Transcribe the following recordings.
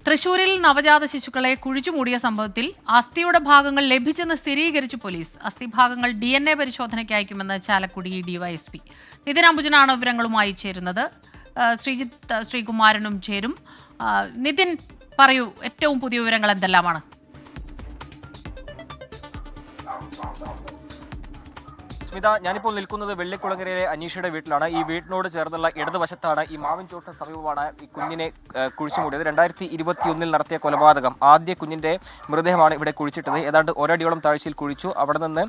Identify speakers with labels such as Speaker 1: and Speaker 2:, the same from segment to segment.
Speaker 1: തൃശൂരിൽ നവജാത ശിശുക്കളെ കുഴിച്ചുമൂടിയ സംഭവത്തിൽ അസ്ഥിയുടെ ഭാഗങ്ങൾ ലഭിച്ചെന്ന് സ്ഥിരീകരിച്ചു പോലീസ്. അസ്ഥിഭാഗങ്ങൾ DNA പരിശോധനയ്ക്ക് അയക്കുമെന്ന് ചാലക്കുടി ഡിവൈഎസ്പി നിതിൻ അംബുജനാണ് വിവരങ്ങളുമായി ചേരുന്നത്. ശ്രീജിത്ത് ശ്രീകുമാരനും ചേരും. നിതിൻ, പറയൂ, ഏറ്റവും പുതിയ വിവരങ്ങൾ എന്തെല്ലാമാണ്?
Speaker 2: സ്മിത, ഞാനിപ്പോൾ നിൽക്കുന്നത് വെള്ളിക്കുളങ്ങരയിലെ അനീഷയുടെ വീട്ടിലാണ്. ഈ വീട്ടിനോട് ചേർന്നുള്ള ഇടതുവശത്താണ് ഈ മാവിൻചോട്ടിന് സമീപമാണ് ഈ കുഞ്ഞിനെ കുഴിച്ചുമൂടിയത്. 2021 നടത്തിയ കൊലപാതകം. ആദ്യ കുഞ്ഞിന്റെ മൃതദേഹമാണ് ഇവിടെ കുഴിച്ചിട്ടത്. ഏതാണ്ട് ഒരടിയോളം താഴ്ചയിൽ കുഴിച്ചു. അവിടെ നിന്ന്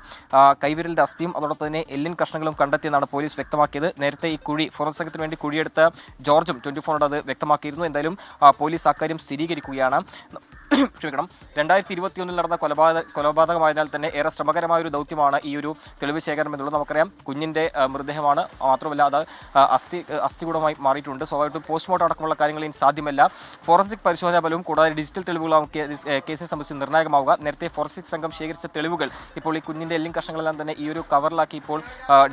Speaker 2: കൈവിരലിന്റെ അസ്ഥിയും അതോടൊപ്പം തന്നെ എല്ലിൻ കഷ്ണങ്ങളും കണ്ടെത്തിയെന്നാണ് പോലീസ് വ്യക്തമാക്കിയത്. നേരത്തെ ഈ കുഴി ഫോറൻസികത്തിന് വേണ്ടി കുഴിയെടുത്ത ജോർജും 24 അത് വ്യക്തമാക്കിയിരുന്നു. എന്തായാലും പോലീസ് അക്കാര്യം സ്ഥിരീകരിക്കുകയാണ്. ക്ഷമിക്കണം, 2021 നടന്ന കൊലപാതകമായതിനാൽ തന്നെ ഏറെ ശ്രമകരമായ ഒരു ദൗത്യമാണ് ഈ ഒരു തെളിവ് ശേഖരണം എന്നുള്ളത്. നമുക്കറിയാം, കുഞ്ഞിന്റെ മൃതദേഹമാണ്. മാത്രമല്ല അത് അസ്ഥികൂടമായി മാറിയിട്ടുണ്ട്. സ്വാഭാവികമായിട്ടും പോസ്റ്റ്മോർട്ടം അടക്കമുള്ള കാര്യങ്ങൾ ഇനി സാധ്യമല്ല. ഫോറൻസിക് പരിശോധനാ ഫലവും കൂടാതെ ഡിജിറ്റൽ തെളിവുകളാണ് കേസിനെ സംബന്ധിച്ച് നിർണായകമാവുക. നേരത്തെ ഫോറൻസിക് സംഘം ശേഖരിച്ച തെളിവുകൾ ഇപ്പോൾ ഈ കുഞ്ഞിന്റെ എല്ലിൻ കഷ്ണങ്ങളെല്ലാം തന്നെ ഈ ഒരു കവറിലാക്കി ഇപ്പോൾ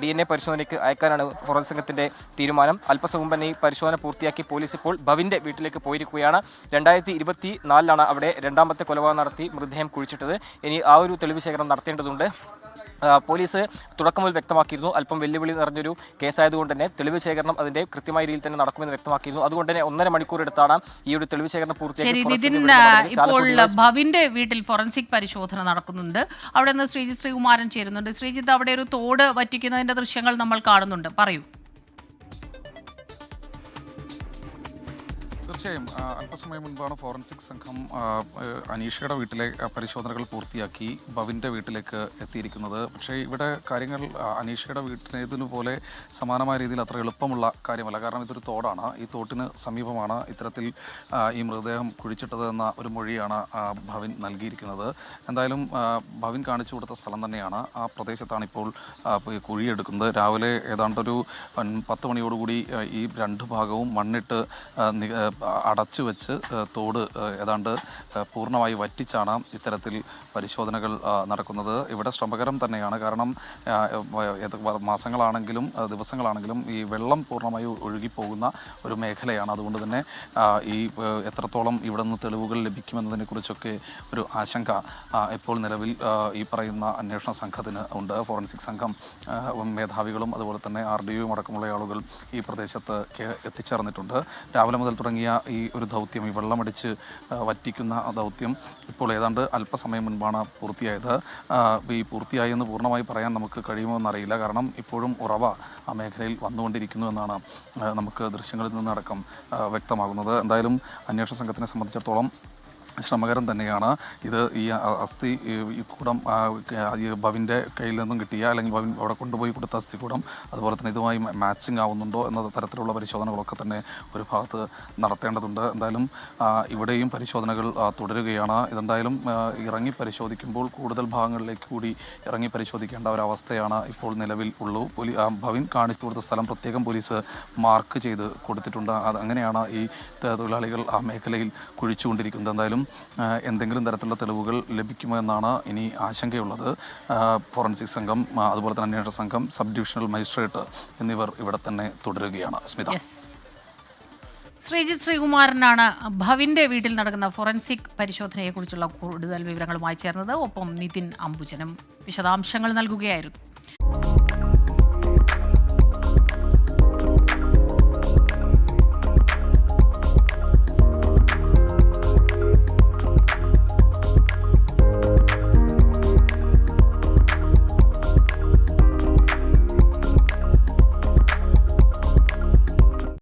Speaker 2: DNA പരിശോധനയ്ക്ക് അയക്കാനാണ് ഫോറൻസിക് സംഘത്തിന്റെ തീരുമാനം. അല്പസമയം തന്നെ ഈ പരിശോധന പൂർത്തിയാക്കി പോലീസ് ഇപ്പോൾ ഭവിന്റെ വീട്ടിലേക്ക് പോയിരിക്കുകയാണ്. 2024 അവിടെ രണ്ടാമത്തെ കൊലപാതകം നടത്തി മൃതദേഹം കുഴിച്ചിട്ടത്. ഇനി ആ ഒരു തെളിവ് ശേഖരണം നടത്തേണ്ടതുണ്ട്. പോലീസ് തുടക്കം മുതൽ വ്യക്തമാക്കിയിരുന്നു, അല്പം വെല്ലുവിളി നിറഞ്ഞൊരു കേസായതുകൊണ്ട് തന്നെ തെളിവ് ശേഖരണം അതിന്റെ കൃത്യമായ രീതിയിൽ തന്നെ നടക്കുമെന്ന് വ്യക്തമാക്കിയിരുന്നു. അതുകൊണ്ട് തന്നെ 1.5 മണിക്കൂർ എടുത്താണ് ഈ ഒരു തെളിവ് ശേഖരണം പൂർത്തിയാക്കി.
Speaker 1: ഇപ്പോൾ ഭവിന്റെ വീട്ടിൽ ഫോറൻസിക് പരിശോധന നടക്കുന്നുണ്ട്. അവിടെ നിന്ന് ശ്രീജിത്ത് ശ്രീകുമാരൻ ചേരുന്നുണ്ട്. ശ്രീജിത്ത്, അവിടെ ഒരു തോട് വറ്റിക്കുന്നതിന്റെ ദൃശ്യങ്ങൾ നമ്മൾ കാണുന്നുണ്ട്, പറയൂ.
Speaker 3: തീർച്ചയായും അല്പസമയം മുൻപാണ് ഫോറൻസിക് സംഘം അനീഷയുടെ വീട്ടിലെ പരിശോധനകൾ പൂർത്തിയാക്കി ഭവിൻ്റെ വീട്ടിലേക്ക് എത്തിയിരിക്കുന്നത്. പക്ഷേ ഇവിടെ കാര്യങ്ങൾ അനീഷയുടെ വീട്ടിലേതിനു പോലെ സമാനമായ രീതിയിൽ അത്ര എളുപ്പമുള്ള കാര്യമല്ല. കാരണം ഇതൊരു തോടാണ്. ഈ തോട്ടിന് സമീപമാണ് ഇത്തരത്തിൽ ഈ മൃതദേഹം കുഴിച്ചിട്ടത് എന്ന ഒരു മൊഴിയാണ് ഭവിൻ നൽകിയിരിക്കുന്നത്. എന്തായാലും ഭവിൻ കാണിച്ചു കൊടുത്ത സ്ഥലം തന്നെയാണ്. ആ പ്രദേശത്താണ് ഇപ്പോൾ കുഴിയെടുക്കുന്നത്. രാവിലെ ഏതാണ്ടൊരു 10 മണിയോടുകൂടി ഈ 2 ഭാഗവും മണ്ണിട്ട് അടച്ചു വെച്ച് തോട് ഏതാണ്ട് പൂർണ്ണമായി വറ്റിച്ചാണ് ഇത്തരത്തിൽ പരിശോധനകൾ നടക്കുന്നത്. ഇവിടെ ശ്രമകരം തന്നെയാണ്. കാരണം മാസങ്ങളാണെങ്കിലും ദിവസങ്ങളാണെങ്കിലും ഈ വെള്ളം പൂർണ്ണമായി ഒഴുകിപ്പോകുന്ന ഒരു മേഖലയാണ്. അതുകൊണ്ട് തന്നെ ഈ എത്രത്തോളം ഇവിടെ നിന്ന് തെളിവുകൾ ലഭിക്കുമെന്നതിനെക്കുറിച്ചൊക്കെ ഒരു ആശങ്ക ഇപ്പോൾ നിലവിൽ ഈ പറയുന്ന അന്വേഷണ സംഘത്തിന് ഉണ്ട്. ഫോറൻസിക് സംഘം മേധാവികളും അതുപോലെ തന്നെ RDOയും അടക്കമുള്ള ആളുകൾ ഈ പ്രദേശത്ത് എത്തിച്ചേർന്നിട്ടുണ്ട്. രാവിലെ മുതൽ തുടങ്ങിയ ഈ ഒരു ദൗത്യം, ഈ വെള്ളമടിച്ച് വറ്റിക്കുന്ന ദൗത്യം ഇപ്പോൾ ഏതാണ്ട് അല്പസമയം മുൻപാണ് പൂർത്തിയായത്. ഈ പൂർത്തിയായി എന്ന് പൂർണ്ണമായി പറയാൻ നമുക്ക് കഴിയുമോ എന്നറിയില്ല. കാരണം ഇപ്പോഴും ഉറവ ആ മേഖലയിൽ വന്നുകൊണ്ടിരിക്കുന്നു എന്നാണ് നമുക്ക് ദൃശ്യങ്ങളിൽ നിന്നടക്കം വ്യക്തമാകുന്നത്. എന്തായാലും അന്വേഷണ സംഘത്തിനെ സംബന്ധിച്ചിടത്തോളം ശ്രമകരം തന്നെയാണ്. ഇത് ഈ അസ്ഥി ഈ കൂടം ഭവിൻ്റെ കയ്യിൽ നിന്നും കിട്ടിയ അല്ലെങ്കിൽ ഭവിൻ അവിടെ കൊണ്ടുപോയി കൊടുത്ത അസ്ഥികൂടം അതുപോലെ തന്നെ ഇതുമായി മാച്ചിങ് ആവുന്നുണ്ടോ എന്ന തരത്തിലുള്ള പരിശോധനകളൊക്കെ തന്നെ ഒരു ഭാഗത്ത് നടത്തേണ്ടതുണ്ട്. എന്തായാലും ഇവിടെയും പരിശോധനകൾ തുടരുകയാണ്. ഇതെന്തായാലും ഇറങ്ങി പരിശോധിക്കുമ്പോൾ കൂടുതൽ ഭാഗങ്ങളിലേക്ക് കൂടി ഇറങ്ങി പരിശോധിക്കേണ്ട ഒരവസ്ഥയാണ് ഇപ്പോൾ നിലവിൽ ഉള്ളൂ. ഭവിൻ കാണിച്ചു കൊടുത്ത സ്ഥലം പ്രത്യേകം പോലീസ് മാർക്ക് ചെയ്ത് കൊടുത്തിട്ടുണ്ട്. അങ്ങനെയാണ് ഈ തൊഴിലാളികൾ ആ മേഖലയിൽ കുഴിച്ചുകൊണ്ടിരിക്കുന്നത്. എന്തായാലും എന്തെങ്കിലും തരത്തിലുള്ള തെളിവുകൾ ലഭിക്കുമോ എന്നാണ് ഇനി ആശങ്കയുള്ളത്. ഫോറൻസിക് സംഘം അതുപോലെ തന്നെ അന്വേഷണ സംഘം, സബ് ഡിവിഷണൽ മജിസ്ട്രേറ്റ് എന്നിവർ ഇവിടെ തന്നെ തുടരുകയാണ്. സ്മിത.
Speaker 1: ശ്രീജിത്ത് ശ്രീകുമാരനാണ് ഭവിന്റെ വീട്ടിൽ നടക്കുന്ന ഫോറൻസിക് പരിശോധനയെക്കുറിച്ചുള്ള കൂടുതൽ വിവരങ്ങളുമായി ചേർന്നത്. ഒപ്പം നിതിൻ അംബുജനും വിശദാംശങ്ങൾ നൽകുകയായിരുന്നു.